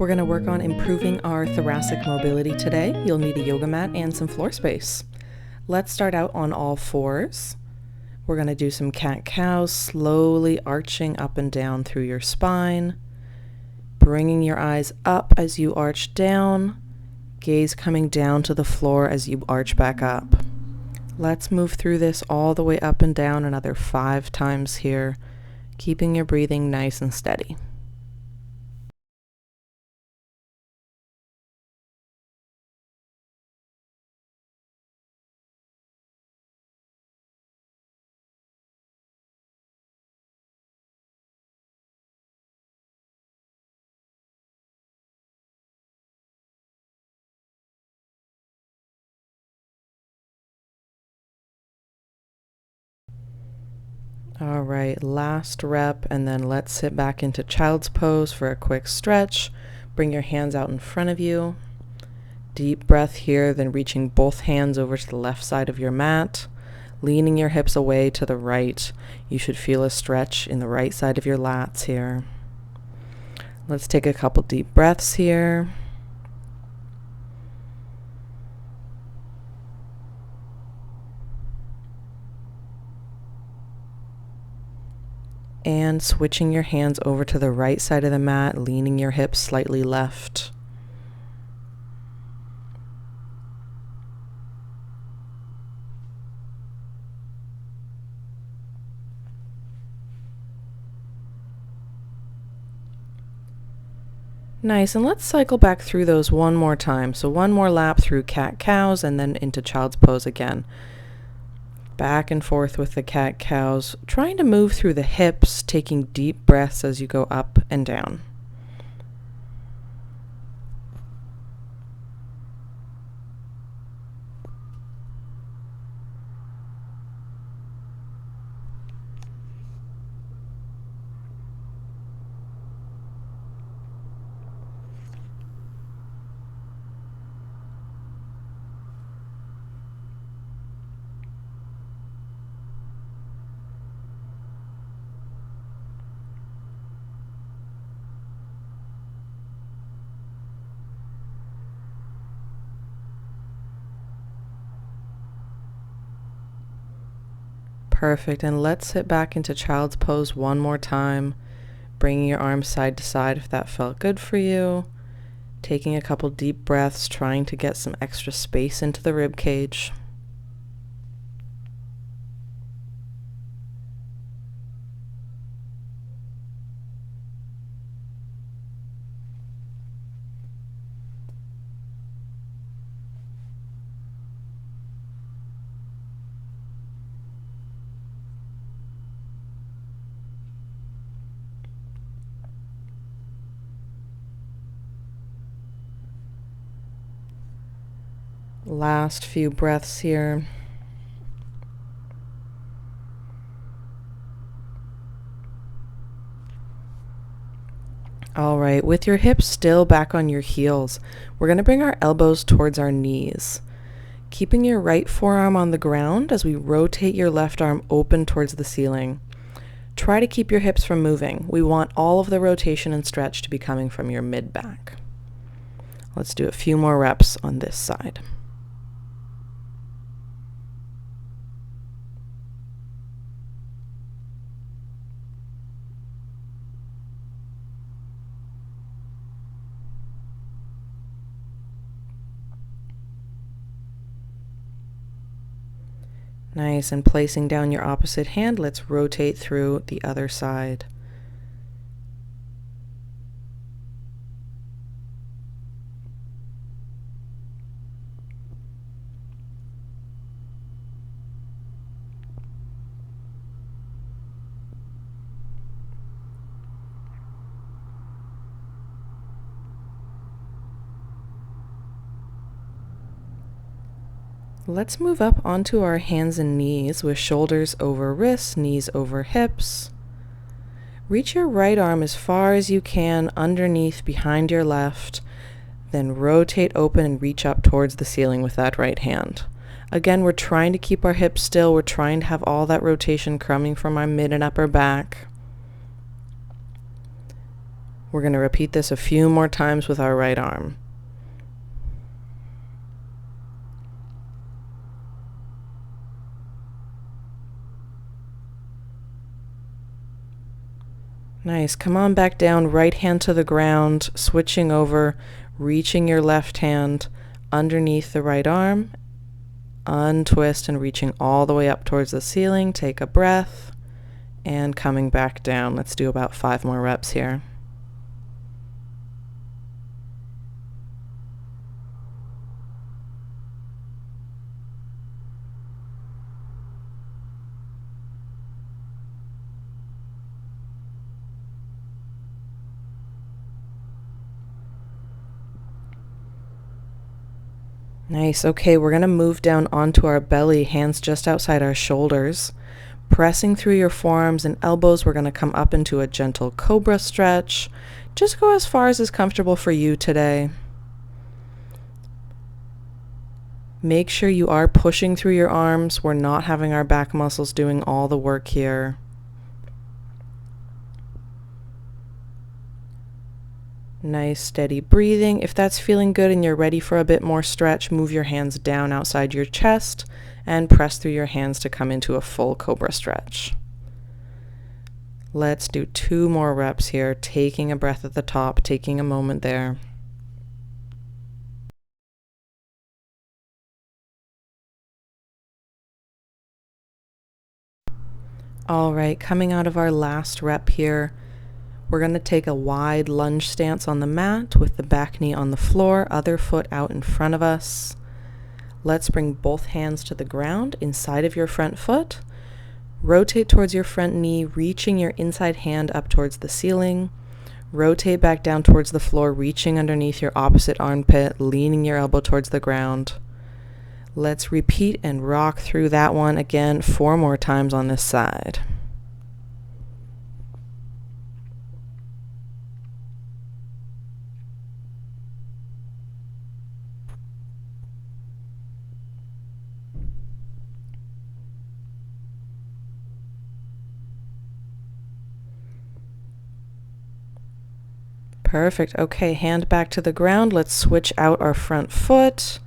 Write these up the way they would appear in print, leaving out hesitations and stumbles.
We're going to work on improving our thoracic mobility today. You'll need a yoga mat and some floor space. Let's start out on all fours. We're going to do some cat-cows, slowly arching up and down through your spine, bringing your eyes up as you arch down, gaze coming down to the floor as you arch back up. Let's move through this all the way up and down another 5 times here, keeping your breathing nice and steady. All right, last rep, and then let's sit back into child's pose for a quick stretch. Bring your hands out in front of you. Deep breath here, then reaching both hands over to the left side of your mat, leaning your hips away to the right. You should feel a stretch in the right side of your lats here. Let's take a couple deep breaths here. And switching your hands over to the right side of the mat, leaning your hips slightly left. Nice, and let's cycle back through those one more time. So one more lap through cat-cows and then into child's pose again. Back and forth with the cat-cows, trying to move through the hips, taking deep breaths as you go up and down. Perfect, and let's sit back into child's pose one more time, bringing your arms side to side if that felt good for you, taking a couple deep breaths, trying to get some extra space into the rib cage. Last few breaths here. All right, with your hips still back on your heels, we're going to bring our elbows towards our knees. Keeping your right forearm on the ground as we rotate your left arm open towards the ceiling. Try to keep your hips from moving. We want all of the rotation and stretch to be coming from your mid-back. Let's do a few more reps on this side. Nice, and placing down your opposite hand, let's rotate through the other side. Let's move up onto our hands and knees with shoulders over wrists, knees over hips. Reach your right arm as far as you can underneath behind your left, then rotate open and reach up towards the ceiling with that right hand. Again, we're trying to keep our hips still. We're trying to have all that rotation coming from our mid and upper back. We're going to repeat this a few more times with our right arm. Nice. Come on back down, right hand to the ground, switching over, reaching your left hand underneath the right arm, untwist and reaching all the way up towards the ceiling. Take a breath and coming back down. Let's do about 5 more reps here. Nice. Okay, we're going to move down onto our belly, hands just outside our shoulders. Pressing through your forearms and elbows, we're going to come up into a gentle Cobra Stretch. Just go as far as is comfortable for you today. Make sure you are pushing through your arms. We're not having our back muscles doing all the work here. Nice steady breathing. If that's feeling good and you're ready for a bit more stretch, move your hands down outside your chest and press through your hands to come into a full Cobra Stretch. Let's do 2 more reps here, taking a breath at the top, taking a moment there. All right, coming out of our last rep here, we're going to take a wide lunge stance on the mat with the back knee on the floor, other foot out in front of us. Let's bring both hands to the ground inside of your front foot. Rotate towards your front knee, reaching your inside hand up towards the ceiling. Rotate back down towards the floor, reaching underneath your opposite armpit, leaning your elbow towards the ground. Let's repeat and rock through that one again 4 more times on this side. Perfect. Okay, hand back to the ground. Let's switch out our front foot.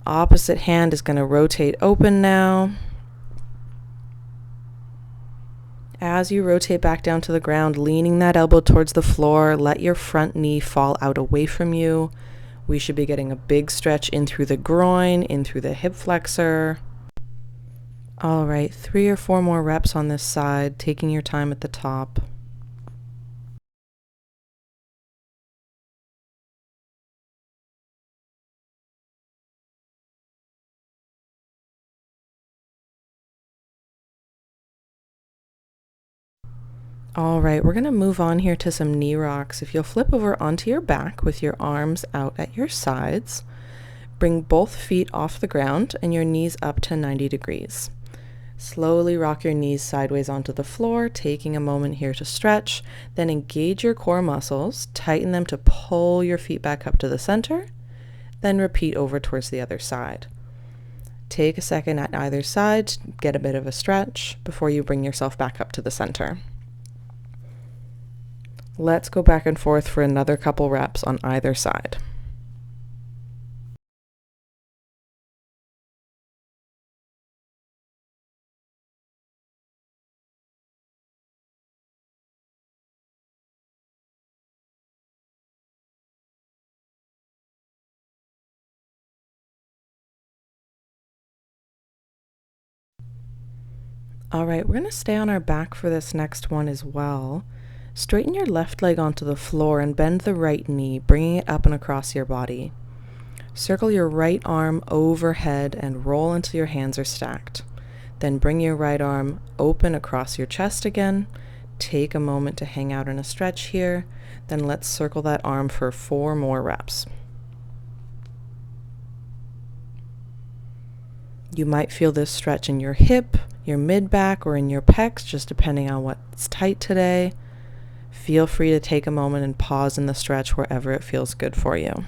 Opposite hand is going to rotate open now. As you rotate back down to the ground, leaning that elbow towards the floor, let your front knee fall out away from you. We should be getting a big stretch in through the groin, in through the hip flexor. All right, 3 or 4 more reps on this side, taking your time at the top. All right, we're going to move on here to some knee rocks. If you'll flip over onto your back with your arms out at your sides, bring both feet off the ground and your knees up to 90 degrees. Slowly rock your knees sideways onto the floor, taking a moment here to stretch, then engage your core muscles, tighten them to pull your feet back up to the center, then repeat over towards the other side. Take a second at either side, get a bit of a stretch before you bring yourself back up to the center. Let's go back and forth for another couple reps on either side. All right, we're going to stay on our back for this next one as well. Straighten your left leg onto the floor and bend the right knee, bringing it up and across your body. Circle your right arm overhead and roll until your hands are stacked. Then bring your right arm open across your chest again. Take a moment to hang out in a stretch here. Then let's circle that arm for 4 more reps. You might feel this stretch in your hip, your mid-back, or in your pecs, just depending on what's tight today. Feel free to take a moment and pause in the stretch wherever it feels good for you.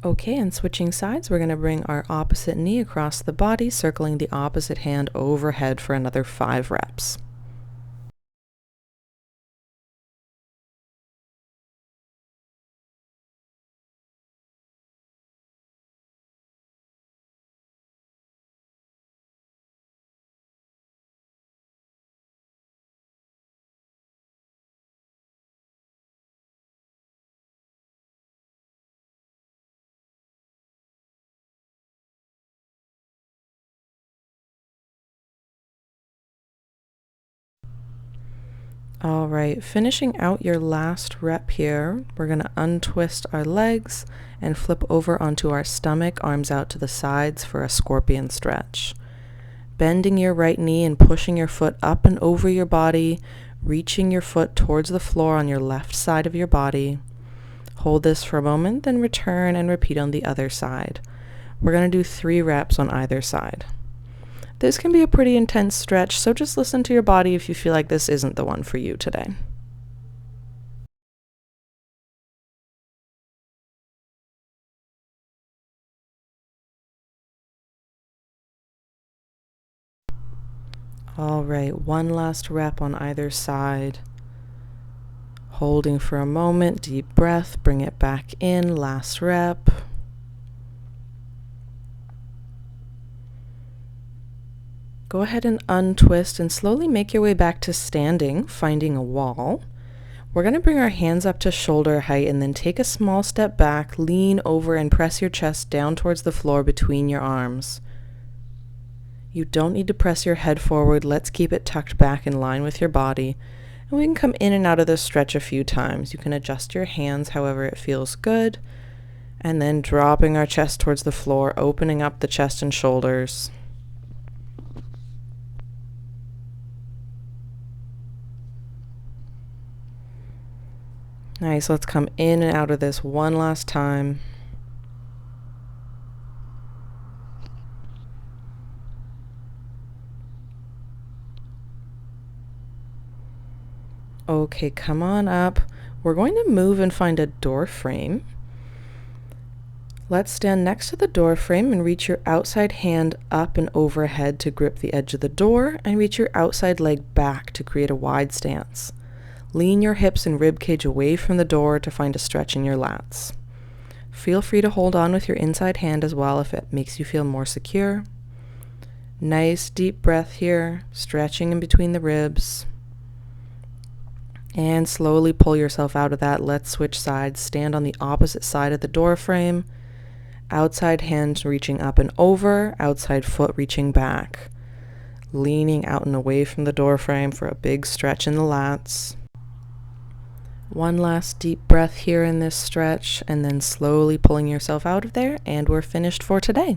Okay, and switching sides, we're going to bring our opposite knee across the body, circling the opposite hand overhead for another 5 reps. All right, finishing out your last rep here, we're going to untwist our legs and flip over onto our stomach, arms out to the sides for a scorpion stretch. Bending your right knee and pushing your foot up and over your body, reaching your foot towards the floor on your left side of your body. Hold this for a moment, then return and repeat on the other side. We're going to do 3 reps on either side. This can be a pretty intense stretch, so just listen to your body if you feel like this isn't the one for you today. All right, one last rep on either side. Holding for a moment, deep breath, bring it back in, last rep. Go ahead and untwist and slowly make your way back to standing, finding a wall. We're going to bring our hands up to shoulder height and then take a small step back, lean over and press your chest down towards the floor between your arms. You don't need to press your head forward. Let's keep it tucked back in line with your body. And we can come in and out of this stretch a few times. You can adjust your hands however it feels good. And then dropping our chest towards the floor, opening up the chest and shoulders. Nice, let's come in and out of this one last time. Okay, come on up. We're going to move and find a door frame. Let's stand next to the door frame and reach your outside hand up and overhead to grip the edge of the door, and reach your outside leg back to create a wide stance. Lean your hips and rib cage away from the door to find a stretch in your lats. Feel free to hold on with your inside hand as well if it makes you feel more secure. Nice deep breath here, stretching in between the ribs. And slowly pull yourself out of that. Let's switch sides. Stand on the opposite side of the door frame. Outside hand reaching up and over, outside foot reaching back. Leaning out and away from the door frame for a big stretch in the lats. One last deep breath here in this stretch, and then slowly pulling yourself out of there, and we're finished for today.